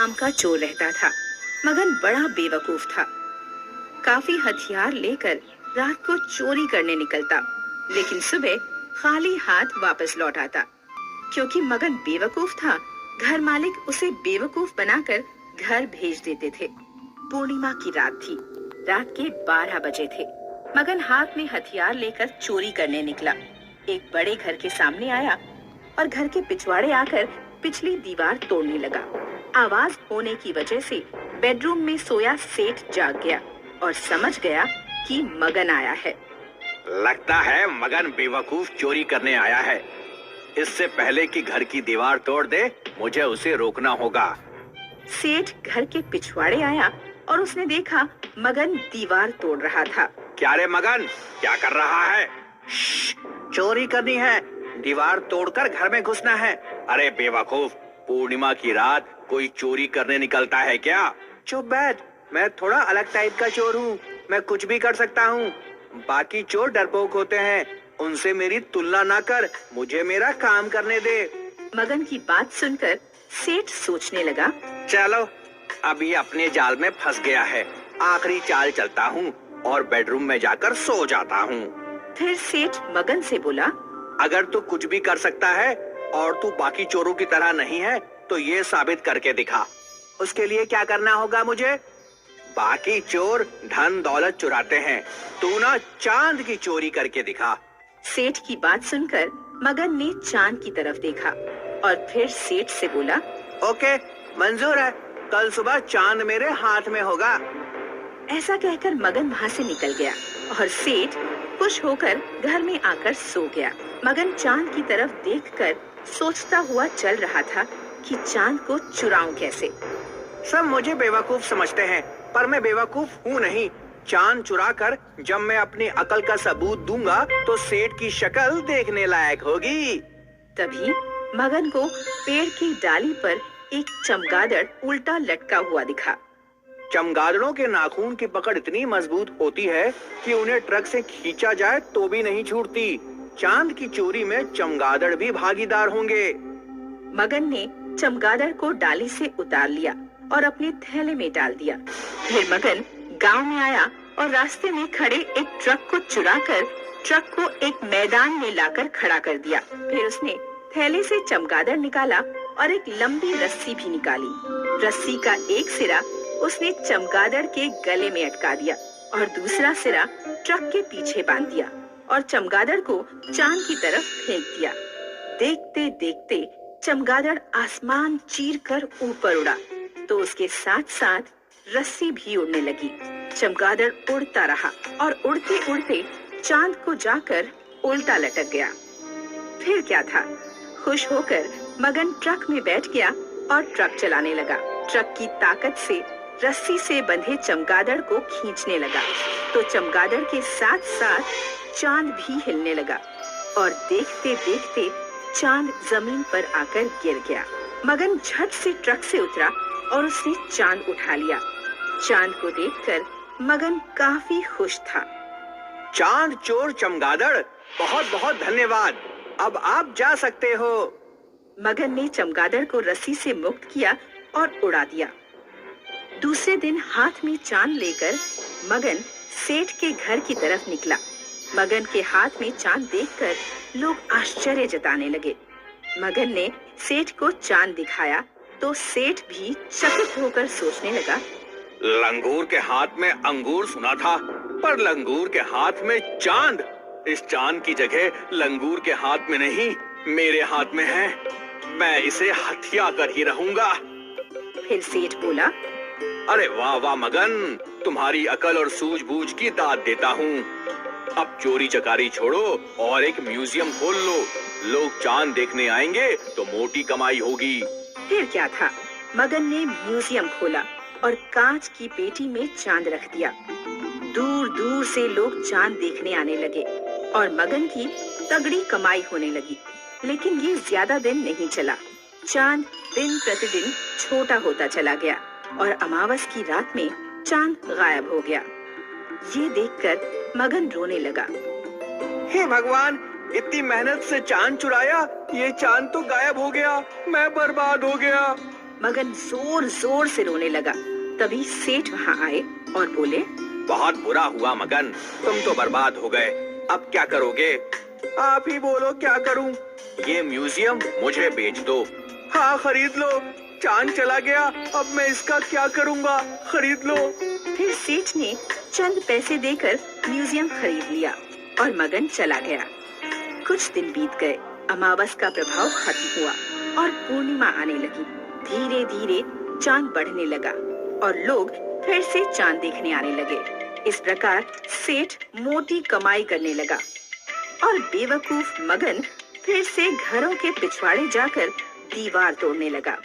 नाम का चोर रहता था। मगन बड़ा बेवकूफ था। काफी हथियार लेकर रात को चोरी करने निकलता, लेकिन सुबह खाली हाथ वापस लौट आता। क्योंकि मगन बेवकूफ था, घर मालिक उसे बेवकूफ बनाकर घर भेज देते थे। पूर्णिमा की रात थी। रात के 12 बजे थे। मगन हाथ में हथियार लेकर चोरी करने निकला। एक बड़े घर के सामने आया और घर के पिछवाड़े आकर पिछली दीवार तोड़ने लगा। आवाज होने की वजह से बेडरूम में सोया सेठ जाग गया और समझ गया कि मगन आया है। लगता है मगन बेवकूफ चोरी करने आया है। इससे पहले कि घर की दीवार तोड़ दे, मुझे उसे रोकना होगा। सेठ घर के पिछवाड़े आया और उसने देखा मगन दीवार तोड़ रहा था। क्या रे मगन, क्या कर रहा है? चोरी करनी है, दीवार तोड़कर घर में घुसना है। अरे बेवकूफ, पूर्णिमा की रात कोई चोरी करने निकलता है क्या? चुप बैठ, मैं थोड़ा अलग टाइप का चोर हूँ। मैं कुछ भी कर सकता हूँ। बाकी चोर डरपोक होते हैं, उनसे मेरी तुलना ना कर, मुझे मेरा काम करने दे। मगन की बात सुनकर सेठ सोचने लगा, चलो अभी अपने जाल में फंस गया है। आखिरी चाल चलता हूँ और बेडरूम में जाकर सो जाता हूँ। फिर सेठ मगन से बोला, अगर तू कुछ भी कर सकता है और तू बाकी चोरों की तरह नहीं है, तो ये साबित करके दिखा। उसके लिए क्या करना होगा मुझे? बाकी चोर धन दौलत चुराते हैं, तू ना चांद की चोरी करके दिखा। सेठ की बात सुनकर मगन ने चांद की तरफ देखा और फिर सेठ से बोला, ओके, मंजूर है। कल सुबह चांद मेरे हाथ में होगा। ऐसा कहकर मगन वहाँ से निकल गया और सेठ खुश होकर घर में आकर सो गया। मगन चांद की तरफ देखकर सोचता हुआ चल रहा था कि चांद को चुराऊं कैसे। सब मुझे बेवकूफ समझते हैं, पर मैं बेवकूफ हूँ नहीं। चांद चुराकर जब मैं अपनी अकल का सबूत दूंगा, तो सेठ की शक्ल देखने लायक होगी। तभी मगन को पेड़ की डाली पर एक चमगादड़ उल्टा लटका हुआ दिखा। चमगादड़ों के नाखून की पकड़ इतनी मजबूत होती है कि उन्हें ट्रक से खींचा जाए तो भी नहीं छूटती। चांद की चोरी में चमगादड़ भी भागीदार होंगे। मगन ने चमगादड़ को डाली से उतार लिया और अपने थैले में डाल दिया। फिर मगन गांव में आया और रास्ते में खड़े एक ट्रक को चुराकर ट्रक को एक मैदान में लाकर खड़ा कर दिया। फिर उसने थैले से चमगादड़ निकाला और एक लंबी रस्सी भी निकाली। रस्सी का एक सिरा उसने चमगादड़ के गले में अटका दिया और दूसरा सिरा ट्रक के पीछे बांध दिया और चमगादड़ को चांद की तरफ फेंक दिया। देखते देखते चमगादड़ आसमान चीरकर ऊपर उड़ा, तो उसके साथ साथ रस्सी भी उड़ने लगी। चमगादड़ उड़ता रहा और उड़ते उड़ते चांद को जाकर उल्टा लटक गया। फिर क्या था, खुश होकर मगन ट्रक में बैठ गया और ट्रक चलाने लगा। ट्रक की ताकत से रस्सी से बंधे चमगादड़ को खींचने लगा, तो चमगादड़ के साथ साथ चांद भी हिलने लगा और देखते देखते चांद जमीन पर आकर गिर गया। मगन झट से ट्रक से उतरा और उसने चांद उठा लिया। चांद को देखकर मगन काफी खुश था। चांद चोर चमगादड़, बहुत बहुत धन्यवाद। अब आप जा सकते हो। मगन ने चमगादड़ को रस्सी से मुक्त किया और उड़ा दिया। दूसरे दिन हाथ में चांद लेकर मगन सेठ के घर की तरफ निकला। मगन के हाथ में चांद देखकर लोग आश्चर्य जताने लगे। मगन ने सेठ को चांद दिखाया तो सेठ भी चकित होकर सोचने लगा, लंगूर के हाथ में अंगूर सुना था, पर लंगूर के हाथ में चांद। इस चांद की जगह लंगूर के हाथ में नहीं, मेरे हाथ में है। मैं इसे हथिया कर ही रहूंगा। फिर सेठ बोला, अरे वाह वाह मगन, तुम्हारी अकल और सूझबूझ की दाद देता हूँ। अब चोरी चकारी छोड़ो और एक म्यूजियम खोल लो। लोग चांद देखने आएंगे तो मोटी कमाई होगी। फिर क्या था, मगन ने म्यूजियम खोला और कांच की पेटी में चांद रख दिया। दूर दूर से लोग चांद देखने आने लगे और मगन की तगड़ी कमाई होने लगी। लेकिन ये ज्यादा दिन नहीं चला। चांद दिन प्रतिदिन छोटा होता चला गया और अमावस की रात में चांद गायब हो गया। ये देखकर मगन रोने लगा। हे भगवान, इतनी मेहनत से चांद चुराया, ये चांद तो गायब हो गया। मैं बर्बाद हो गया। मगन जोर जोर से रोने लगा। तभी सेठ वहाँ आए और बोले, बहुत बुरा हुआ मगन, तुम तो बर्बाद हो गए। अब क्या करोगे? आप ही बोलो क्या करूं? ये म्यूजियम मुझे बेच दो। हाँ खरीद लो, चांद चला गया, अब मैं इसका क्या करूंगा? खरीद लो। फिर सेठ ने चंद पैसे देकर म्यूजियम खरीद लिया और मगन चला गया। कुछ दिन बीत गए, अमावस का प्रभाव खत्म हुआ और पूर्णिमा आने लगी। धीरे धीरे चांद बढ़ने लगा और लोग फिर से चांद देखने आने लगे। इस प्रकार सेठ मोटी कमाई करने लगा और बेवकूफ मगन फिर से घरों के पिछवाड़े जाकर दीवार तोड़ने लगा।